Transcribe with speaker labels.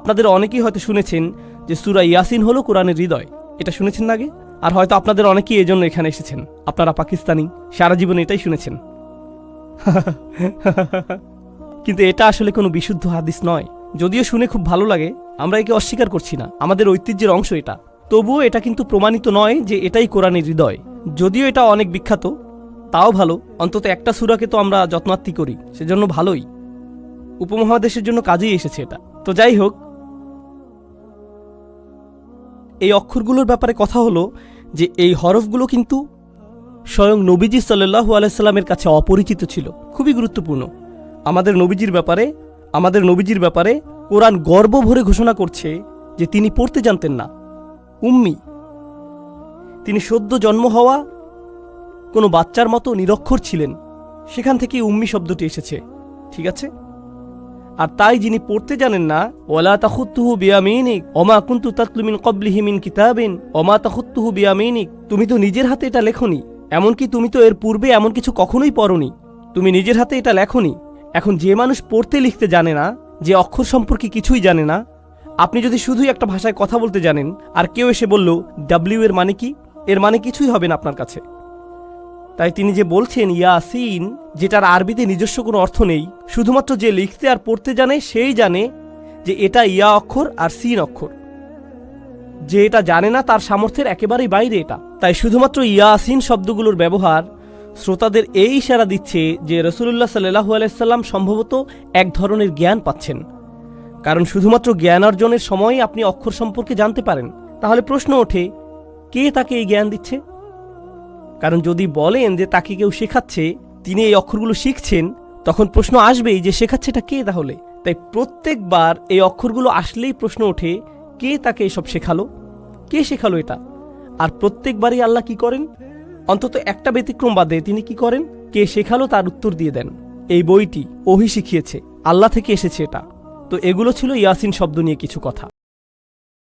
Speaker 1: আপনাদের অনেকেই হয়তো শুনেছেন যে সূরা ইয়াসিন হলো কোরআনের হৃদয়। এটা শুনেছেন না আগে? আর হয়তো আপনাদের অনেকেই এজন্য এখানে এসেছেন, আপনারা পাকিস্তানি, সারা জীবন এটাই শুনেছেন। কিন্তু এটা আসলে কোনো বিশুদ্ধ হাদিস নয়। যদিও শুনে খুব ভালো লাগে, আমরা একে অস্বীকার করছি না, আমাদের ঐতিহ্যের অংশ এটা। তবুও এটা কিন্তু প্রমাণিত নয় যে এটাই কোরআনের হৃদয়। যদিও এটা অনেক বিখ্যাত, তাও ভালো, অন্তত একটা সূরাকে তো আমরা যত্নার্থী করি, সেজন্য ভালোই। উপমহাদেশের জন্য কাজেই এসেছে এটা। তো যাই হোক, এই অক্ষরগুলোর ব্যাপারে কথা হলো যে এই হরফগুলো কিন্তু স্বয়ং নবীজি সাল্লাল্লাহু আলাইহি সাল্লামের কাছে অপরিচিত ছিল। খুবই গুরুত্বপূর্ণ। আমাদের নবীজির ব্যাপারে কোরআন গর্ব ভরে ঘোষণা করছে যে তিনি পড়তে জানতেন না, উম্মি। তিনি সদ্য জন্ম হওয়া কোনো বাচ্চার মতো নিরক্ষর ছিলেন, সেখান থেকে উম্মি শব্দটি এসেছে, ঠিক আছে? আর তাই যিনি পড়তে জানেন না, ওয়ালা তাখুত্তুহু বিয়ামিনিক ওমা কুনতু তাতলু মিন ক্বাবলিহি মিন কিতাবিন ওমা তাখুত্তুহু বিয়ামিনিক, তুমি তো নিজের হাতে এটা লেখনি, এমনকি তুমি তো এর পূর্বে এমন কিছু কখনোই পড়নি, তুমি নিজের হাতে এটা লেখনি। এখন যে মানুষ পড়তে লিখতে জানে না, যে অক্ষর সম্পর্কে কিছুই জানে না, আপনি যদি শুধুই একটা ভাষায় কথা বলতে জানেন আর কেউ এসে বলল ডাব্লিউ এর মানে কি, এর মানে কিছুই হবে না আপনার কাছে। তাই তিনি যে বলছেন ইয়াসিন, যেটার আরবিতে নিজস্ব কোনো অর্থ নেই, শুধুমাত্র যে লিখতে আর পড়তে জানে সেই জানে যে এটা ইয়া অক্ষর আর সিন অক্ষর। যে এটা জানে না তার সামর্থ্যের একেবারেই বাইরে এটা। তাই শুধুমাত্র ইয়াসিন শব্দগুলোর ব্যবহার শ্রোতাদের এই ইশারা দিচ্ছে যে রাসূলুল্লাহ সাল্লাল্লাহু আলাইহি সাল্লাম সম্ভবত এক ধরনের জ্ঞান পাচ্ছেন। কারণ শুধুমাত্র জ্ঞান অর্জনের সময় আপনি অক্ষর সম্পর্কে জানতে পারেন। তাহলে প্রশ্ন ওঠে, কে তাকে এই জ্ঞান দিচ্ছে? কারণ যদি বলেন যে তাকে কেউ শেখাচ্ছে, তিনি এই অক্ষরগুলো শিখছেন, তখন প্রশ্ন আসবেই যে শেখাচ্ছেটা কে তাহলে? তাই প্রত্যেকবার এই অক্ষরগুলো আসলেই প্রশ্ন ওঠে, কে তাকে এসব শেখালো, কে শেখালো এটা? আর প্রত্যেকবারই আল্লাহ কি করেন? অন্তত একটা ব্যতিক্রম বাদে তিনি কি করেন? কে শেখালো তার উত্তর দিয়ে দেন। এই বইটি ওহী শিখিয়েছে, আল্লাহ থেকে এসেছে এটা। তো এগুলো ছিল ইয়াসিন শব্দ নিয়ে কিছু কথা।